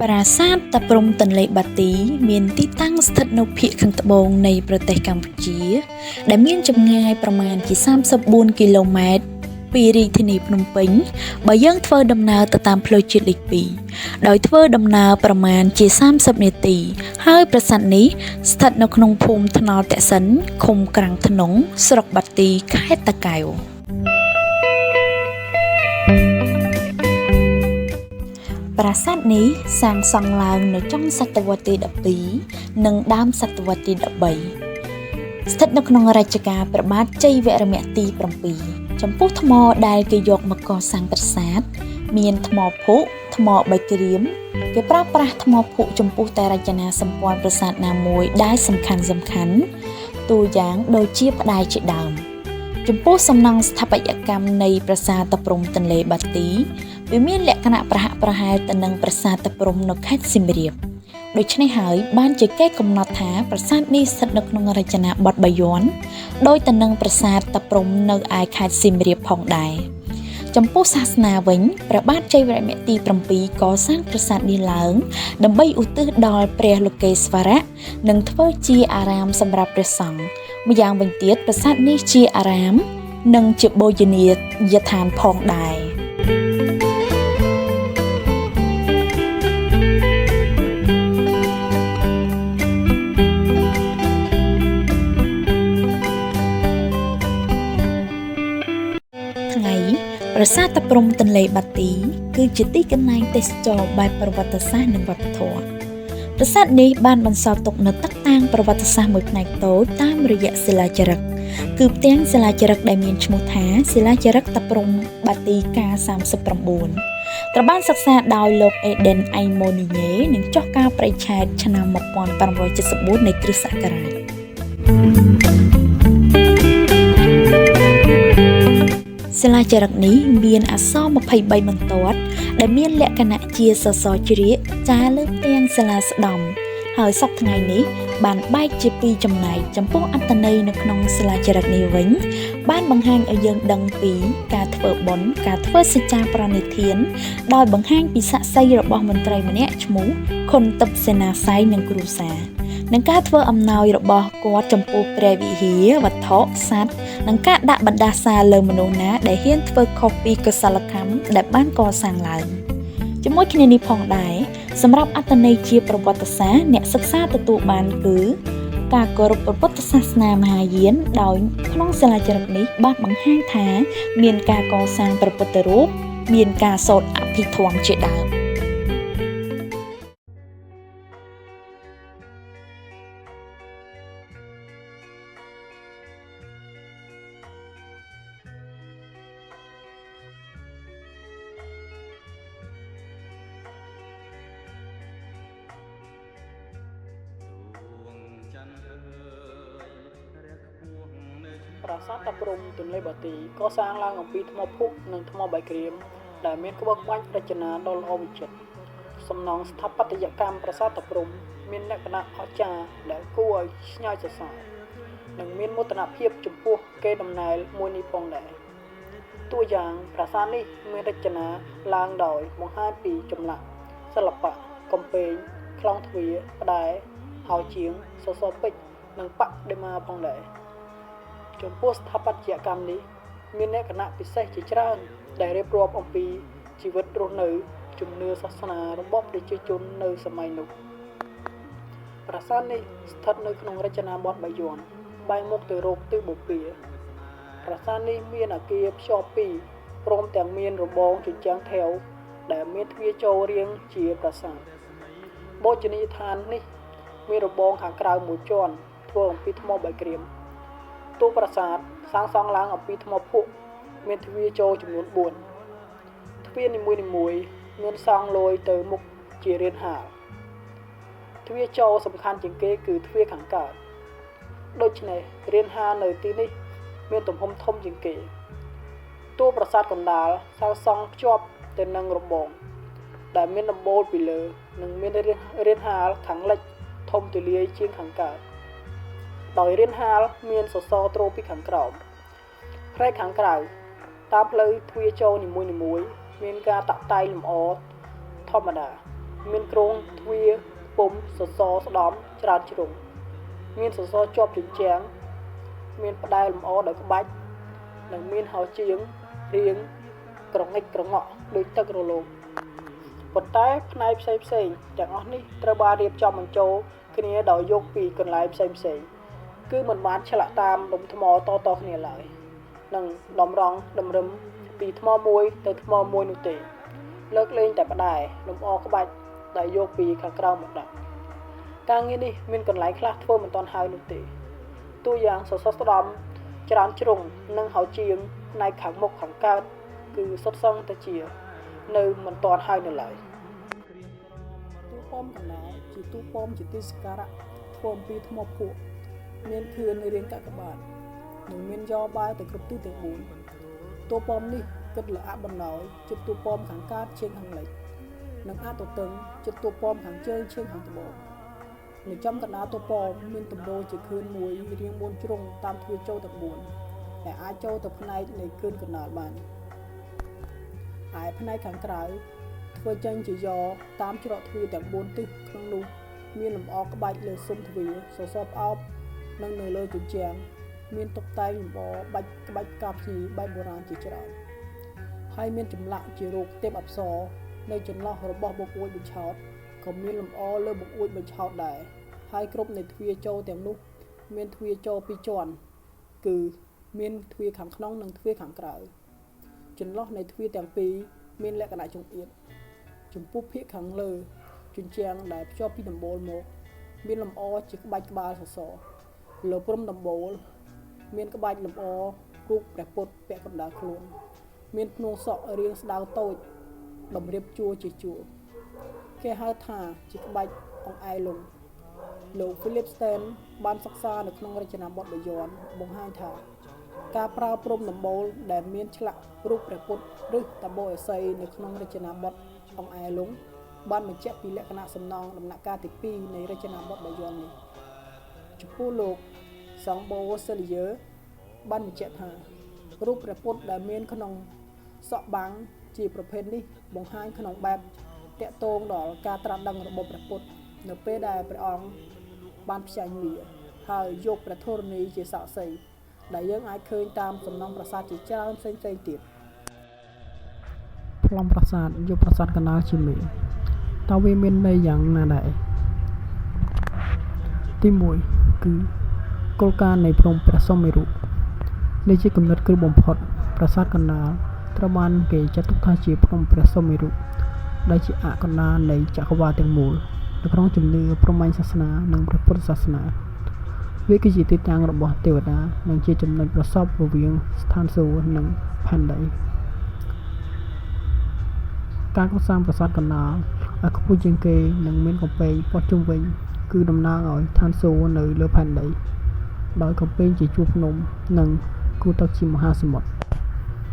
ប្រាសាទតាព្រំទន្លេបាទីមានទីតាំងស្ថិតនៅភាគខាងត្បូងនៃប្រទេសកម្ពុជាដែលមានចម្ងាយប្រមាណជា34គីឡូម៉ែត្រពីរាជធានីភ្នំពេញបើយើងធ្វើដំណើរទៅតាមផ្លូវជាតិលេខ2ដោយធ្វើដំណើរប្រមាណជា30នាទីហើយប្រាសាទនេះស្ថិតនៅក្នុងភូមិថ្នល់តសិនឃុំក្រាំងធ្នង់ស្រុកបាទីខេត្តតាកែវប្រាសាទនេះសាងសង់ឡើងនៅចុងសតវត្សទី12និងដើមសតវត្សទី13ស្ថិតនៅក្នុងរជ្ជកាលព្រះបាទជ័យវរ្ម័នទី7ចំពោះថ្មដែលគេយកមកកសាងប្រាសាទមានថ្មភក់ថ្មបៃក្រៀមគេប្រើប្រាស់ថ្មភក់ចំពោះតែរចនាសម្ព័ន្ធប្រាសាទណាមួយដែលសំខាន់តួយ៉ាងដូចជាផ្តែរជាដើមចំពោះសំណង់ស្ថាបត្យកម្មនៃប្រាសាទតាព្រំទន្លេបាទីវាមានលក្ខណៈប្រហាក់ប្រហែលទៅនឹងប្រាសាទតាព្រំនៅខេត្តសៀមរាបដូច្នេះហើយបានជាគេកំណត់ថាប្រាសាទនេះស្ថិតនៅក្នុងរចនាបថបាយ័នដោយទៅនឹងប្រាសាទតាព្រំនៅឯខេត្តសៀមរាបផងដែរចំពោះសាសនាវិញព្រះបាទជ័យវរ្ម័នទី7កសាងប្រាសាទនេះឡើងដើម្បីឧទ្ទិសដល់ព្រះលោកេស្វរៈនិងធ្វើជាអារាមសម្រាប់ព្រះសង្ឃម្យ៉ាងវិញទៀតប្រាសាទនេះជាអារាមនិងជាបូជនីយដ្ឋានផងដែរប្រាសាទតាព្រំទន្លេបាទីគឺជាទីកន្លែងទេសចរបែបប្រវត្តិសាស្ត្រនិងវប្បធម៌ប្រាសាទនេះបានបន្សល់ទុកនូវទឹកតាំងប្រវត្តិសាស្ត្រមួយផ្នែកតូចតាមរយៈសិលាចារឹកគឺផ្ទាំងសិលាចារឹកដែលមានឈ្មោះថាសិលាចារឹកតាព្រំបាទីកា39ត្រូវបានសិក្សាដោយលោកអេដិនអៃម៉ូនីញ៉េនិងចុះកាលប្រៃឆែតឆ្នាំ1874នៃគ្រិស្តសករាជសិលាចារឹកនេះមានអក្សរ23បន្ទាត់ដែលមានលក្ខណៈជាសសរជ្រាកចារលើផ្ទាំងសិលាស្ដំហើយសពថ្ងៃនេះបានបែកជាពីរចំណែកចំពោះអត្ថន័យនៅក្នុងសិលាចារឹកនេះវិញបានបង្ហាញឲ្យយើងដឹងពីការធ្វើបុណ្យការធ្វើសច្ចាប្រណិធានដោយបង្ហាញពីស័ក្តិសិទ្ធិរបស់មន្ត្រីម្នាក់ឈ្មោះខុនទិព្វសេនាស័យនិងគ្រួសារនិងការធ្វើអំណោយរបស់គាត់ចំពោះព្រះវិហារវត្ថុសត្វនិងការដាក់បណ្ដាសាលើមនុស្សណាដែលហ៊ានធ្វើខុសពីកុសលកម្មដែលបានកសាងឡើងជាមួយគ្នានេះផងដែរសម្រាប់អត្ថន័យជាប្រវត្តិសាស្ត្រអ្នកសិក្សាទទួលបានគឺការគោរពព្រះពុទ្ធសាសនាមហាយានដោយក្នុងសិលាចារឹកនេះបានបង្ហាញថាមានការកសាងព្រះពុទ្ធរូបមានការសូត្រអភិធម្មជាដើមប្រាសាទតាព្រំទន្លេបាទីកសាងឡើងអំពីថ្មភក់និងថ្មបាយក្រៀមដែលមានក្បូរក្បាច់រចនាដ៏ល្អវិចិត្រសំណង់ស្ថាបត្យកម្មប្រាសាទតាព្រំមានលក្ខណៈអស្ចារ្យដែលគួរឲ្យឆ្ងាយសរសើរនិងមានមោទនភាពចំពោះកេរដំណែលមួយនេះផងដែរតួយ៉ាងប្រាសាទនេះមានរចនាឡើងដោយបង្ហាញពីចម្លាក់សិល្បៈកំពែងខ្លងទ្វារផ្តែរហោជាងសសរពេជ្រនិងបដិមាផងដែរចំពោះស្ថាបត្យកម្មនេះមានលក្ខណៈពិសេសជាច្រើនដែលរៀបរាប់អំពីជីវិតរស់នៅជំនឿសាសនារបស់ប្រជាជននៅសម័យនោះប្រាសាទនេះស្ថិតនៅក្នុងរចនាបថបាយ័នបែរមុខទៅរកទិសបូព៌ាប្រាសាទនេះមានអគារភ្ជាប់ពីរព្រមទាំងមានរបងជញ្ជាំងថែវដែលមានទ្វារចូលរាងជាប្រាសាទបូជនីយដ្ឋាននេះមានរបងខាងក្រៅមួយជាន់ធ្វើអំពីថ្មបាយក្រៀមតួប្រាសាទសាងសង់ឡើងអំពីថ្មភក់មានទ្វារចូលចំនួន4ទ្វារនីមួយៗមានសង់លយទៅមុខជារានហាលទ្វារចូលសំខាន់ជាងគេគឺទ្វារខាងកើតដូច្នេះរានហាលនៅទីនេះមានទំហំធំជាងគេតួប្រាសាទកណ្ដាលសាងសង់ភ្ជាប់ទៅនឹងរបងដែលមានដំបូលពីលើនិងមានរានហាលខាងលិចធំទូលាយជាងខាងកើតដោយរានហាលមានសសរទ្រពីខាងក្រោមផ្នែកខាងក្រៅតាមផ្លូវទ្វារចូលនីមួយៗមានការតាក់តែងលម្អធម្មតា មានគ្រោងទ្វារពុំសសរស្ដំច្រើនជ្រុងមានសសរជាប់ជញ្ជាំងមានផ្ដែលលម្អដោយក្បាច់និងមានហោជាងរៀងក្រងិចក្រងក់ដូចទឹករលកប៉ុន្តែផ្នែកផ្សេងទាំងអស់នេះត្រូវបានរៀបចំបញ្ចូលគ្នាដោយយកពីកន្លែងផ្សេងគឺមិនបានឆ្លាក់តាមលំថ្មតគ្នាឡើយនិងតម្រង់តម្រឹមពីថ្មមួយទៅថ្មមួយនោះទេលើកលែងតែផ្ដែលម្អក្បាច់ដែលយកពីខាងក្រៅមកដាក់ការងារនេះមានកន្លែងខ្លះធ្វើមិនទាន់ហើយនោះទេតួយ៉ាងសសរស្ដំច្រើនជ្រុងនិងហោជាងផ្នែកខាងមុខខាងកើតគឺសុទ្ធសឹងតែជានៅមិនទាន់ហើយនៅឡើយទូប៉មកណ្ដាលជាទូប៉មជាទីសក្ការៈធ្វើអំពីថ្មភក់មានខឿនរាងកាកបាទនិងមានយ៉របាយទៅគ្រប់ទិសទាំង4តួប៉មនេះគិតល្អបណ្ដោយជិតតួប៉មខាងកើតជាងខាងលិចនិងអាចទៅតឹងជិតតួប៉មខាងជើងជាងខាងត្បូងនៅចំកណ្ដាលតួប៉មមានទម្រជាខឿនមួយរាង4ជ្រុងតាមទ្វារចូលទាំង4ដែលអាចចូលទៅផ្នែកនៃខឿនកណ្ដាលបានឯផ្នែកខាងក្រៅធ្វើចេញជាយ៉រតាមច្រកទ្វារទាំង4ទិសក្នុងនោះមានលម្អក្បាច់លើស៊ុមទ្វារសសរផ្អោបនិងនៅលើជញ្ជាំងមានតុបតែងលម្អបាច់ក្បាច់ផ្កាភ្ញីបែបបុរាណជាច្រើនហើយមានចម្លាក់ជារូបទេពអប្សរនៅចន្លោះរបស់បង្អួចបញ្ឆោតក៏មានលម្អលើបង្អួចបញ្ឆោតដែរហើយគ្រប់នៃទ្វារចូលទាំងនោះមានទ្វារចូល2ជាន់គឺមានទ្វារខាងក្នុងនិងទ្វារខាងក្រៅចន្លោះនៃទ្វារទាំងពីរមានលក្ខណៈចង្អៀតចំពោះភាគខាងលើជញ្ជាំងដែលភ្ជាប់ពីដំបូលមកមានលម្អជាក្បាច់ក្បាលសសរលើព្រំដំបូលមានក្បាច់លម្អរូបព្រះពុទ្ធពាក់កណ្ដាលខ្លួនមានភ្នួងសក់រាងស្ដៅតូចតម្រៀបជួរជាជួរគេហៅថាជាក្បាច់អង្អែលលំលោក Philip Stein បានសិក្សានៅក្នុងរចនាបថបាយ័នបង្ហាញថាការប្រើព្រំដំបូលដែលមានឆ្លាក់រូបព្រះពុទ្ធឬតាបូអេសីនៅក្នុងរចនាបថអង្អែលលំបានបញ្ជាក់ពីលក្ខណៈសំណង់ដំណាក់កាលទី2នៃរចនាបថបាយ័ននេះចំពោះលោកសង់បូសេលយើបានបញ្ជាក់ថារូបព្រះពុទ្ធដែលមានក្នុងសក់បាំងជាប្រភេទនេះបង្ហាញក្នុងបែបតាក់ទងដល់ការត្រាស់ដឹងរបស់ព្រះពុទ្ធនៅពេលដែលព្រះអង្គបានផ្សាយមាហើយយកព្រះធរណីជាសាក្សីដែលយើងអាចឃើញតាមសំណង់ប្រាសាទជាច្រើនផ្សេងទៀតប្លង់ប្រាសាទយកប្រាសាទកណ្ដាលជាមេតើវាមានន័យយ៉ាងណាដែរទី1គឺគោលការណ៍នៃព្រំព្រះសុមេរុនេះជាគំនិតគ្រឹះបំផុតប្រាសាទកណ្ដាលត្រូវបានគេចាត់ទុកថាជាភ្នំព្រះសុមេរុដែលជាអកណ្ដាលនៃចក្រវាឡទាំងមូលនៅក្នុងជំនឿព្រហ្មញ្ញសាសនានិងព្រះពុទ្ធសាសនាវាគឺជាទីតាំងរបស់ទេវតានិងជាចំណុចប្រសពរវាងស្ថានសួគ៌និងផែនដីការកសាងប្រាសាទកណ្ដាលឲ្យខ្ពស់ជាងគេនិងមានកំពែងព័ទ្ធជុំវិញគឺតំណាងឲ្យឋានសួគ៌នៅលើផែនដីដោយកំពែងជាជួរភ្នំនិងគូទឹកជាមហាសមុទ្រ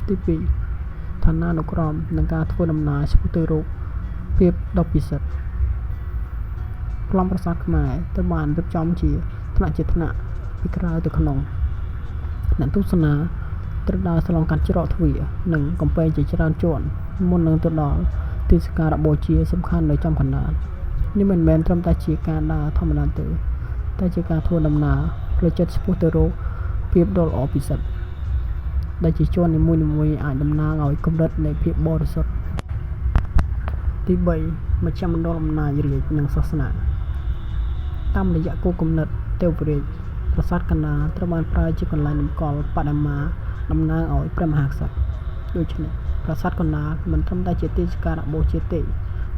ទី2ឋានានុក្រមនិងការធ្វើដំណើរឆ្ពោះទៅរកភាពដ៏ពិសិដ្ឋប្លង់ប្រាសាទខ្មែរត្រូវបានរៀបចំជាថ្នាក់ពីក្រៅទៅក្នុងអ្នកទស្សនាត្រូវដើរឆ្លងកាត់ច្រកទ្វារនិងកំពែងជាច្រើនជាន់មុននឹងទៅដល់ទីសក្ការៈបូជាសំខាន់នៅចំកណ្ដាលនេះមិនមែនត្រឹមតែជាការដើរធម្មតាទេតែជាការធ្វើដំណើរផ្លូវចិត្តឆ្ពោះទៅរកភាពដ៏ល្អពិសិដ្ឋដែលជាជាន់នីមួយៗអាចតំណាងឲ្យកម្រិតនៃភាពបរិសុទ្ធទី3មជ្ឈមណ្ឌលអំណាចរាជនិងសាសនាតាមរយៈគោលគំនិតទេវរាជប្រាសាទកណ្ដាលត្រូវបានប្រើជាកន្លែងតម្កល់បដិមាតំណាងឲ្យព្រះមហាក្សត្រដូច្នេះប្រាសាទកណ្ដាលមិនត្រឹមតែជាទីសក្ការៈបូជាទេ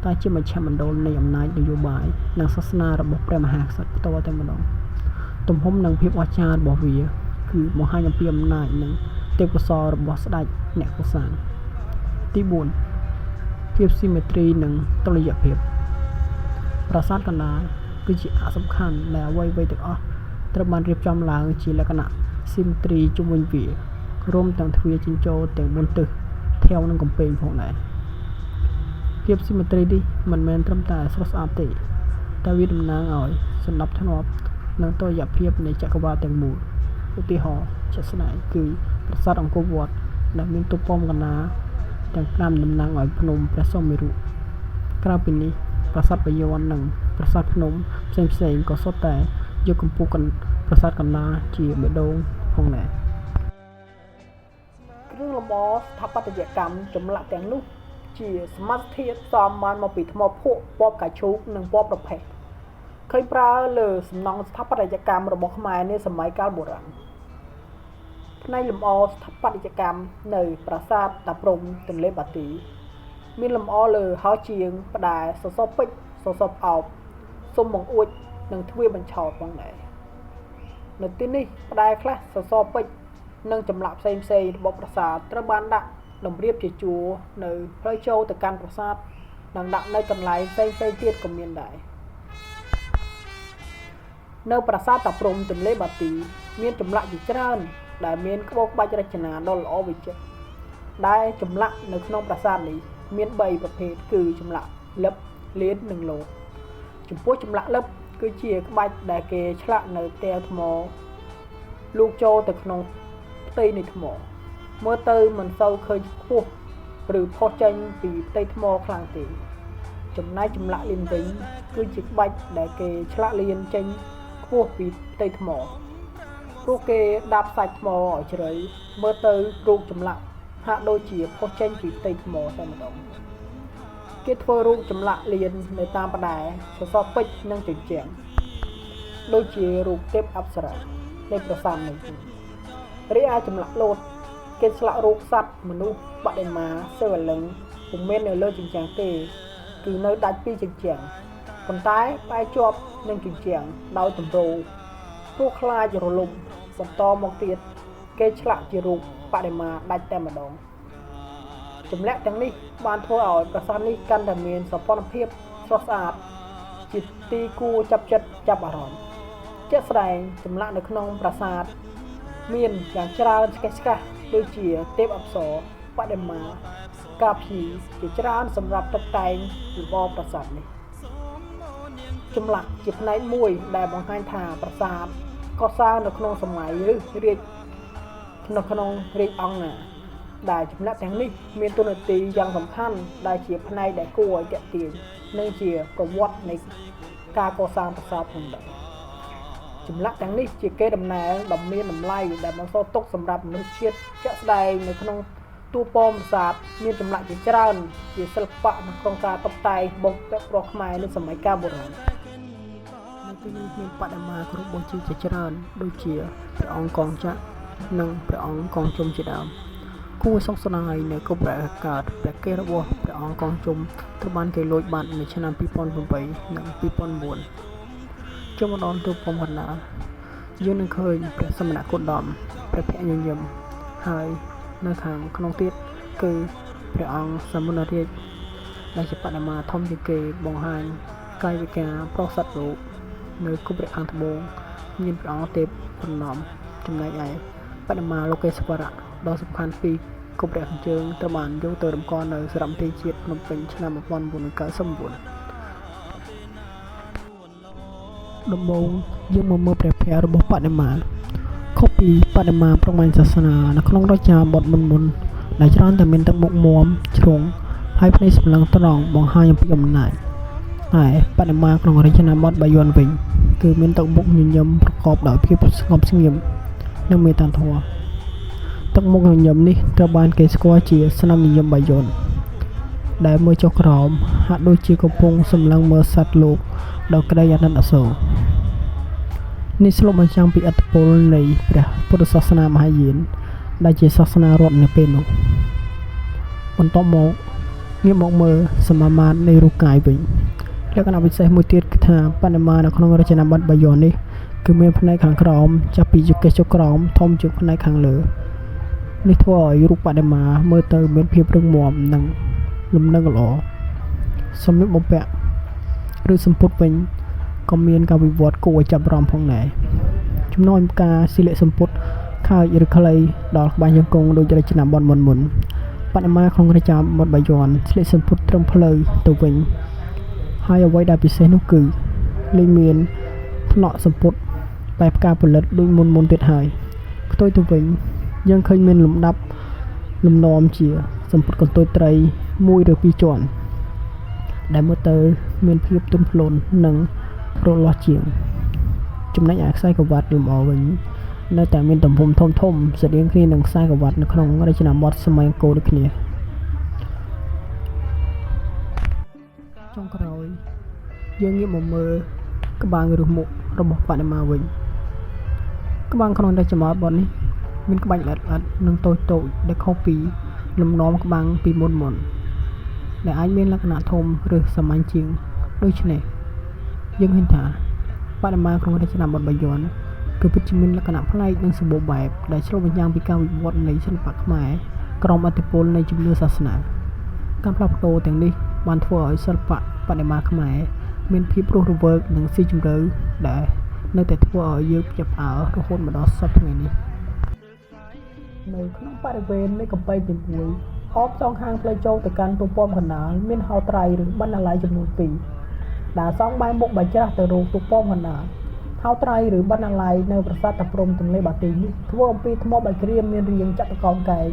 តែជាមជ្ឈមណ្ឌលនៃអំណាចនយោបាយនិងសាសនារបស់ព្រះមហាក្សត្រផ្ទាល់តែម្ដងទំហំនិងភាពអស្ចារ្យរបស់វាគឺបង្ហាញអំពីអំណាចនិងទេពកោសល្យរបស់ស្ដេចអ្នកកសាងទី4ភាពស៊ីមេទ្រីនិងតុល្យភាពប្រាសាទកណ្ដាលគឺជាអសំខាន់ដែលអ្វីៗទាំងអស់ត្រូវបានរៀបចំឡើងជាលក្ខណៈស៊ីមេទ្រីជុំវិញវារួមទាំងទ្វារចិញ្ចោលទាំង4ទិសថែវនឹងកំពែងផងដែរភាពស៊ីមេទ្រីនេះមិនមែនត្រឹមតែស្រស់ស្អាតទេតែវាតំណាងឲ្យសណ្ដាប់ធ្នាប់និងតុល្យភាពនៃចក្រវាឡទាំងមូលឧទាហរណ៍ជាក់ស្ដែងគឺប្រាសាទអង្គរវត្តដែលមានទូប៉មកណ្ដាលទាំង5តំណាងឲ្យភ្នំព្រះសុមេរុក្រៅពីនេះ ប្រាសាទបាយ័ននិងប្រាសាទភ្នំផ្សេងៗក៏សុទ្ធតែយកកម្ពស់ប្រាសាទកណ្ដាលជាបេះដូងផងដែរគ្រឿងលម្អស្ថាបត្យកម្មចម្លាក់ទាំងនោះជាសមាសធាតុសមបានមកពីថ្មភក់ពណ៌ផ្កាឈូកនិងពណ៌ប្រផេះឃើញប្រើលើសំណង់ស្ថាបត្យកម្មរបស់ខ្មែរនាសម័យកាលបុរាណផ្នែកលម្អស្ថាបត្យកម្មនៅប្រាសាទតាព្រហ្មទន្លេបាទីមានលម្អលើហោជាងផ្តែរសសរពេជ្រសសរផ្អោបស៊ុំបង្អួចនិងទ្វារបញ្ឆោតផងដែរនៅទីនេះផ្តែរខ្លះសសរពេជ្រនិងចម្លាក់ផ្សេងៗរបស់ប្រាសាទត្រូវបានដាក់តម្រៀបជាជួរនៅផ្លូវចូលទៅកាន់ប្រាសាទនិងដាក់នៅកន្លែងផ្សេងៗទៀតក៏មានដែរនៅប្រាសាទតាព្រហ្មទន្លេបាទីមានចម្លាក់ជាច្រើនដែលមានក្បូរក្បាច់រចនាដ៏ល្អវិចិត្រដែលចម្លាក់នៅក្នុងប្រាសាទនេះមាន3ប្រភេទគឺចម្លាក់លិបលាននិងលោតចំពោះចម្លាក់លិបគឺជាក្បាច់ដែលគេឆ្លាក់នៅផ្ទៃថ្មលូកចូលទៅក្នុងផ្ទៃនៃថ្មមើលទៅមិនសូវឃើញខ្ពស់ឬផុសចេញពីផ្ទៃថ្មខ្លាំងទេចំណែកចម្លាក់លៀនវិញគឺជាក្បាច់ដែលគេឆ្លាក់លៀនចេញខ្ពស់ពីផ្ទៃថ្មព្រោះគេដាប់សាច់ថ្មឲ្យជ្រៅមើលទៅរូបចម្លាក់ហាក់ដូចជាផុសចេញពីផ្ទៃថ្មតែម្ដងគេធ្វើរូបចម្លាក់លៀននៅតាមផ្តែរសសរពេជ្រនិងជញ្ជាំងដូចជារូបទេពអប្សរានៃប្រាសាទនេះរីឯចម្លាក់លោតគេឆ្លាក់រូបសត្វមនុស្សបដិមាសិវលិង្គពុំមាននៅលើជញ្ជាំងទេគឺនៅដាច់ពីជញ្ជាំងប៉ុន្តែបែរជាប់នឹងជញ្ជាំងដោយទម្រព្រោះខ្លាចរលំបន្តមកទៀតគេឆ្លាក់ជារូបបដិមាដាច់តែម្ដងចម្លាក់ទាំងនេះបានធ្វើឲ្យប្រាសាទនេះកាន់តែមានសោភ័ណភាពស្រស់ស្អាតជាទីគួរចាប់ចិត្តចាប់អារម្មណ៍ជាក់ស្ដែងចម្លាក់នៅក្នុងប្រាសាទមានយ៉ាងច្រើនស្កេះស្កាស់ដូចជាទេពអប្សរបដិមាកាភីជាច្រើនសម្រាប់តុបតែងលម្អប្រាសាទនេះចម្លាក់ជាផ្នែកមួយដែលបង្ហាញថាប្រាសាទកសាងនៅក្នុងសម័យឬរាជនៅក្នុងរាជអង្គណាដែលចម្លាក់ទាំងនេះមានតួនាទីយ៉ាងសំខាន់ដែលជាផ្នែកដែលគួរឲ្យទាក់ទាញនិងជាប្រវត្តិនៃការកសាងប្រាសាទផងដែរចម្លាក់ទាំងនេះជាកេរដំណែលដ៏មានតម្លៃដែលបន្សល់ទុកសម្រាប់មនុស្សជាតិជាក់ស្ដែងនៅក្នុងតួប៉មប្រាសាទមានចម្លាក់ជាច្រើនជាសិល្បៈនៅក្នុងការតុបតែងបុកពាក់របស់ខ្មែរនៅសម័យកាលបុរាណនៅទីនេះមានបដិមាគ្រប់បូជាជាច្រើនដូចជាព្រះអង្គកងចក្រនិងព្រះអង្គកងជុំជាដើមគួរសោកស្ដាយនៅកុបរកើតព្រះកេររបស់ព្រះអង្គកងជុំត្រូវបានគេលួចបាត់នៅឆ្នាំ2008និង2009ចូលមកដល់ទូពំកណ្ដាលយើងនឹងឃើញព្រះសមណគោតមព្រះភក្ត្រញញឹមហើយនៅខាងក្នុងទៀតគឺព្រះអង្គសមុនរាជដែលជាបដិមាធំជាងគេបង្ហាញកាយវិការប្រុសសត្វរូបនៅគុំព្រះអង្គត្បូងមានព្រះអង្គទេពប្រណមចំណែកឯបដិមាលោកេស្វរៈដ៏សំខាន់ពីរគុំព្រះខាងជើងត្រូវបានយកទៅរំគាល់នៅសារមន្ទីរជាតិភ្នំពេញឆ្នាំ1999ដំបូងយើងមកមើលព្រះភ័ក្ត្ររបស់បដិមាខុសពីបដិមាព្រហ្មញ្ញសាសនានៅក្នុងរចនាបថមុនដែលច្រើនតែមានទឹកមុខមាំជ្រុងហើយភ្នែកសម្លឹងត្រង់បង្ហាញអំពីអំណាចតែបដិមាក្នុងរចនាបថបាយ័នវិញគឺមានទឹកមុខញញឹមប្រកបដោយភាពស្ងប់ស្ងៀមនិងមេត្តាធម៌ទឹកមុខញញឹមនេះត្រូវបានគេស្គាល់ជាស្នាមញញឹមបាយ័នដែលមើលចុះក្រោមហាក់ដូចជាកំពុងសម្លឹងមើលសត្វលោកដ៏ក្តីអាណិតអាសូរនេះឆ្លុះបញ្ចាំងពីឥទ្ធិពលនៃព្រះពុទ្ធសាសនាមហាយានដែលជាសាសនារដ្ឋនៅពេលនោះបន្ទាប់មកងាកមកមើលសមាមាត្រនៃរូបកាយវិញលក្ខណៈពិសេសមួយទៀតគឺថាបដិមានៅក្នុងរចនាបថបាយ័ននេះគឺមានផ្នែកខាងក្រោមចាប់ពីចុកចុះក្រោមធំជាងផ្នែកខាងលើនេះធ្វើឲ្យរូបបដិមាមើលទៅមានភាពរឹងមាំនិងលំនឹងល្អសម្លៀកបំពាក់ឬសម្ពុតវិញក៏មានការវិវត្តគួរឲ្យចាប់អារម្មណ៍ផងដែរចំណែកការស៊ីលិសម្ពុតខើចឬខ្លីដល់ក្បាច់ជង្គង់ដូចរចនាបថមុនបដិមាក្នុងរចនាបថបាយ័នស្លៀកសម្ពុតត្រឹមភ្លៅទៅវិញហើយអ្វីដែលពិសេសនោះគឺលែងមានថ្នាក់សម្ពុតបែបការផលិតដូចមុនទៀតហើយផ្ទុយទៅវិញយើងឃើញមានលំដាប់លំនាំជាសម្ពុតកន្ទុយត្រី1ឬ2ជាន់ ដែលមើលទៅមានភាពទន់ភ្លន់និងរលាស់ជាងចំណែកឯខ្សែក្រវ៉ាត់លម្អវិញនៅតែមានទំហំធំស្តៀងគ្នានឹងខ្សែក្រវ៉ាត់នៅក្នុងរចនាបថសម័យអង្គរដូចគ្នាចុងក្រោយយើងងាកមកមើលក្បាលឬមុខរបស់បដិមាវិញក្បាលក្នុងរចនាបថនេះមានក្បាច់ល្អិតៗនិងតូចៗដែលខុសពីលំនាំក្បាំងពីមុនដែលអាចមានលក្ខណៈធំឬសាមញ្ញជាងដូច្នេះយើងឃើញថាបដិមាក្នុងរចនាបថបាយ័នគឺពិតជាមានលក្ខណៈប្លែកនិងសម្បូរបែបដែលឆ្លុះបញ្ចាំងពីការវិវត្តនៃសិល្បៈខ្មែរក្រោមឥទ្ធិពលនៃជំនឿសាសនាការផ្លាស់ប្ដូរទាំងនេះបានធ្វើឲ្យសិល្បៈបដិមាខ្មែរមានភាពរស់រវើកនិងស៊ីជម្រៅដែលនៅតែធ្វើឲ្យយើងភ្ញាក់ផ្អើលរហូតមកដល់សព្វថ្ងៃនេះនៅក្នុងបរិវេណនៃកំពែងទី1អបសងខាងផ្លូវចូលទៅកាន់ទូពំកណ្ដាលមានហោត្រៃឬបណ្ណាល័យចំនួន2ដែលសង់បែរមុខបែរច្រាស់ទៅរកទូពំកណ្ដាលហោត្រៃឬបណ្ណាល័យនៅប្រាសាទតាព្រំទន្លេបាទីនេះធ្វើអំពីថ្មបាយក្រៀមមានរាងចតុកោណកែង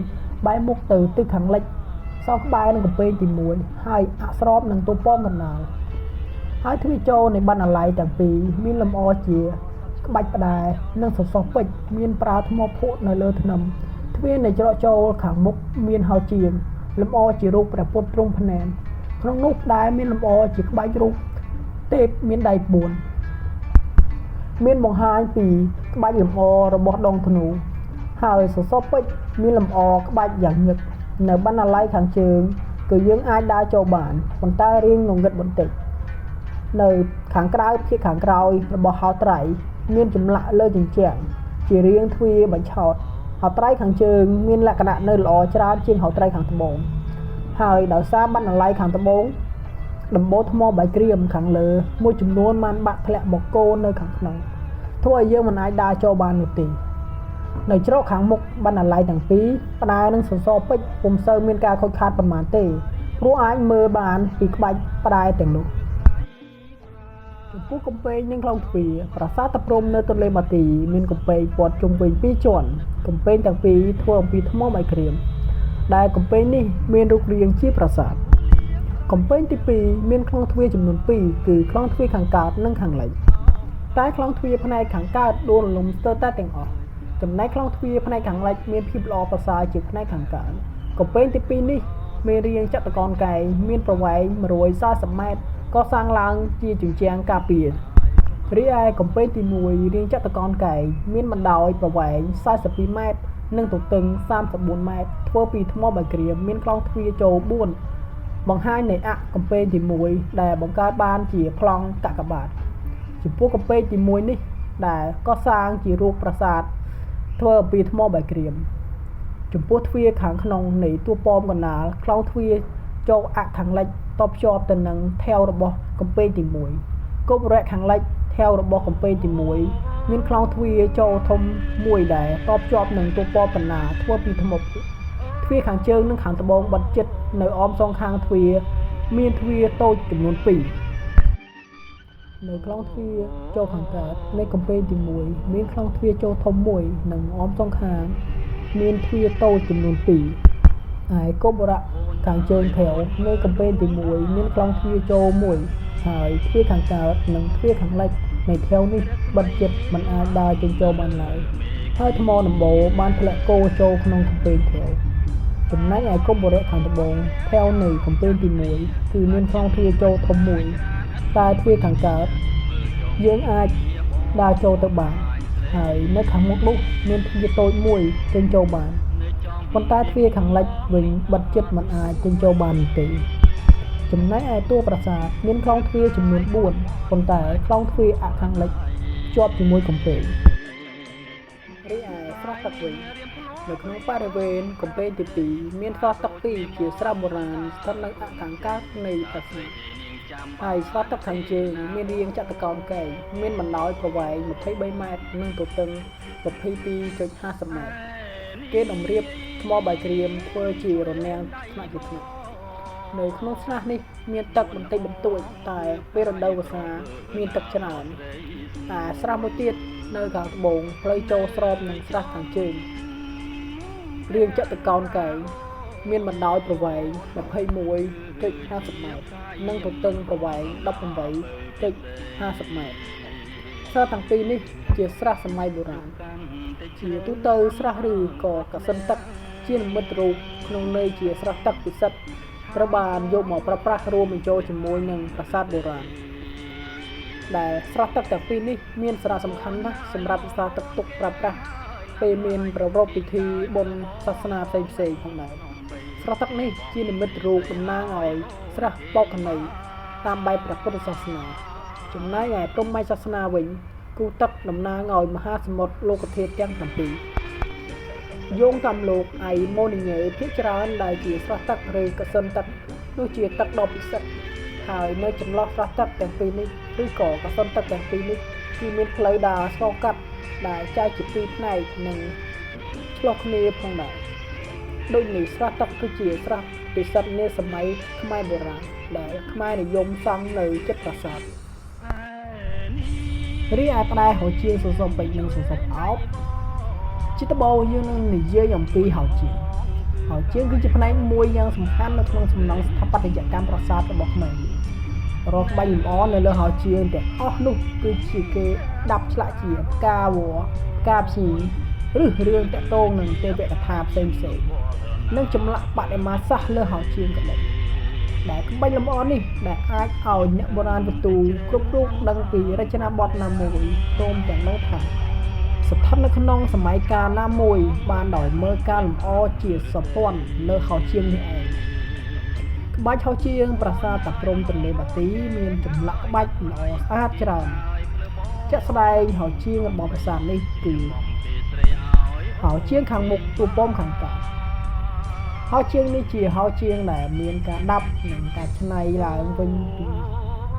បែរមុខទៅទិសខាងលិចសង់ក្បែរនឹងកំពែងទី1ហើយអក្សរនឹងទូពំកណ្ដាលហើយទ្វារចូលនៃបណ្ណាល័យទាំងពីរមានលម្អជាក្បាច់ផ្ដែនិងសសរពេជ្រមានប្រើថ្មភក់នៅលើធ្នឹមទ្វារនៃច្រកចូលខាងមុខមានហោជាងលម្អជារូបព្រះពុទ្ធទ្រង់ភ្នែនក្នុងនោះផ្ដែមានលម្អជាក្បាច់រូបទេពមានដៃ4មានបង្ហាញពីក្បាច់លម្អរបស់ដងធ្នូហើយសសរពេជ្រមានលម្អក្បាច់យ៉ាងញឹកនៅបណ្ណាល័យខាងជើងគឺយើងអាចដើរចូលបានប៉ុន្តែរៀងងងឹតបន្តិចនៅខាងក្រៅភាគខាងក្រោយរបស់ហោត្រៃមានចម្លាក់លើជញ្ជាំងជារាងទ្វារបញ្ឆោតហោត្រៃខាងជើងមានលក្ខណៈនៅល្អច្រើនជាងហោត្រៃខាងត្បូងហើយដោយសារបណ្ណាល័យខាងត្បូងដំបូលថ្មបាយក្រៀមខាងលើមួយចំនួនបានបាក់ធ្លាក់មកគោនៅខាងក្នុងធ្វើឲ្យយើងមិនអាចដើរចូលបាននោះទេនៅច្រកខាងមុខបណ្ណាល័យទាំងពីរផ្ដែនិងសសរពេជ្រពុំសូវមានការខូចខាតប៉ុន្មានទេព្រោះអាចមើលបានពីក្បាច់ផ្ដែទាំងនោះចំពោះកំពែងនិងក្លោងទ្វារប្រាសាទតាព្រំនៅទន្លេបាទីមានកំពែងព័ទ្ធជុំវិញ2ជាន់កំពែងទាំងពីរធ្វើអំពីថ្មបាយក្រៀមដែលកំពែងនេះមានរូបរាងជាប្រាសាទកំពែងទី2មានក្លោងទ្វារចំនួន2គឺក្លោងទ្វារខាងកើតនិងខាងលិចតែក្លោងទ្វារផ្នែកខាងកើតដួលរលំស្ទើរតែទាំងអស់ចំណែកក្លោងទ្វារផ្នែកខាងលិចមានភាពល្អប្រសើរជាងផ្នែកខាងកើតកំពែងទី2នេះមានរាងចតុកោណកែងមានប្រវែង140ម៉ែត្រក៏សាងឡើងជាជញ្ជាំងការពាររីឯកំពែងទី1រាងចតុកោណកែងមានបណ្ដោយប្រវែង42ម៉ែត្រនិងទទឹង34ម៉ែត្រធ្វើពីថ្មបាយក្រៀមមានក្លោងទ្វារចូល4បង្ហាញនៃអ័ក្សកំពែងទី1ដែលបង្កើតបានជាប្លង់កាកបាទចំពោះកំពែងទី1នេះដែលកសាងជារូបប្រាសាទធ្វើអំពីថ្មបាយក្រៀមចំពោះទ្វារខាងក្នុងនៃតួប៉មកណ្ដាលក្លោងទ្វារចូលអ័ក្សខាងលិចតបភ្ជាប់ទៅនឹងថែវរបស់កំពែងទី1គប់រៈខាងលិចថែវរបស់កំពែងទី1មានក្លោងទ្វារចូលធំមួយដែលតបភ្ជាប់នឹងតួប៉បណ្ណាធ្វើពីថ្មភក់ទ្វារខាងជើងនិងខាងត្បូងបិទជិតនៅអមសងខាងទ្វារមានទ្វារតូចចំនួន2នៅក្លោងទ្វារចូលខាងកើតនៃកំពែងទី1មានក្លោងទ្វារចូលធំមួយនិងអមសងខាងមានទ្វារតូចចំនួន2ហើយគប់រៈខាងជើងថែវនៃកំពែងទី1មានក្លោងទ្វារចូល1ហើយទ្វារខាងកើតនិងទ្វារខាងលិចនៃថែវនេះបិទជិតមិនអាចដើរចេញចូលបានឡើយហើយថ្មដំបូលបានធ្លាក់គោចូលក្នុងកំពែងថែវចំណែកឯគប់រៈខាងត្បូងថែវនៃកំពែងទី1គឺមានក្លោងទ្វារចូលធំមួយតែទ្វារខាងកើតយើងអាចដើរចូលទៅបានហើយនៅខាងមុខនោះមានទ្វារតូចមួយចេញចូលបានប៉ុន្តែទ្វារខាងលិចវិញបិទជិតមិនអាចចេញចូលបានទេចំណែកឯតួប្រាសាទមានក្លោងទ្វារចំនួន4ប៉ុន្តែក្លោងទ្វារអ័ក្សខាងលិចជាប់ជាមួយកំពែងរីឯស្រះទឹកវិញនៅក្នុងបរិវេណកំពែងទី2មានស្រះទឹក2ជាស្រះបុរាណស្ថិតនៅអ័ក្សខាងកើតនៃប្រាសាទហើយស្រះទឹកខាងជើងមានរាងចតុកោណកែងមានបណ្ដោយប្រវែង23ម៉ែត្រនិងទទឹង22.50ម៉ែត្រគេតម្រៀបថ្មបាយក្រៀមធ្វើជារនាំងថ្នាក់ជាថ្នាក់នៅក្នុងស្រះនេះមានទឹកបន្តិចបន្តួចតែពេលរដូវវស្សាមានទឹកច្រើនស្រះមួយទៀតនៅខាងត្បូងផ្លូវចូលស្របនឹងស្រះខាងជើងរាងចតុកោណកែងមានបណ្ដោយប្រវែង21 50 ម៉ែត្រនិងទទឹងប្រវែង 18.50 ម៉ែត្រស្រះទាំងពីរនេះជាស្រះសម័យបុរាណជាទូទៅស្រះឬក៏កសិនទឹកជានិមិត្តរូបក្នុងន័យជាស្រះទឹកពិសិដ្ឋត្រូវបានយកមកប្រើប្រាស់រួមបញ្ចូលជាមួយនឹងប្រាសាទបុរាណដែលស្រះទឹកទាំងពីរនេះមានសារៈសំខាន់ណាស់សម្រាប់សារទឹកទុកប្រើប្រាស់ពេលមានប្រារព្ធពិធីបុណ្យសាសនាផ្សេងៗផងដែរស្រះទឹកនេះជានិមិត្តរូបតំណាងឲ្យស្រះបោកណីតាមបែបព្រះពុទ្ធសាសនាចំណែកឯព្រហ្មញ្ញសាសនាវិញគូទឹកតំណាងឲ្យមហាសមុទ្រលោកធាតុទាំង7យោងតាមលោកអៃម៉ូនីញ៉េភាគច្រើនដែលជាស្រះទឹកឬកសិនទឹកនោះជាទឹកដ៏ពិសិដ្ឋហើយនៅចន្លោះស្រះទឹកទាំងពីរនេះឬក៏កសិនទឹកទាំងពីរនេះគឺមានផ្លូវដើរឆ្លងកាត់ដែលចែកជាពីរផ្នែកនិងឆ្លោះគ្នាផងដែរដូចនេះស្រះទឹកគឺជាស្រះពិសិដ្ឋនាសម័យខ្មែរបុរាណដែលខ្មែរនិយមសង់នៅជិតប្រាសាទរីឯផ្នែកហោជាងសន្សំពេជ្រនិងសន្សំអោបជាដំបូងយើងនឹងនិយាយអំពីហោជាងគឺជាផ្នែកមួយយ៉ាងសំខាន់នៅក្នុងសំណង់ស្ថាបត្យកម្មប្រាសាទរបស់ខ្មែររាល់ក្បាច់លម្អនៅលើហោជាងទាំងអស់នោះគឺជាគេដាប់ឆ្លាក់ជាផ្កាវល្លិផ្កាភ្ញីឬរឿងតាក់ទងនឹងទេវកថាផ្សេងនិងចម្លាក់បដិមាសាសលើហោជាងក៏ដោយដែលក្បាច់លម្អនេះដែលអាចឲ្យអ្នកបុរាណវិទូគ្រប់រូបដឹងពីរចនាបថណាមួយព្រមទាំងដឹងថាស្ថិតនៅក្នុងសម័យកាលណាមួយបានដោយមើលការលម្អជាសព័ន្ធលើហោជាងនេះឯងក្បាច់ហោជាងប្រាសាទតាព្រហ្មទន្លេបាទីមានចម្លាក់ក្បាច់ល្អស្អាតច្រើនជាក់ស្ដែងហោជាងរបស់ប្រាសាទនេះគឺហោជាងខាងមុខទូប៉មខាងកើតហោជាងនេះជាហោជាងដែលមានការដាប់និងការច្នៃឡើងវិញពី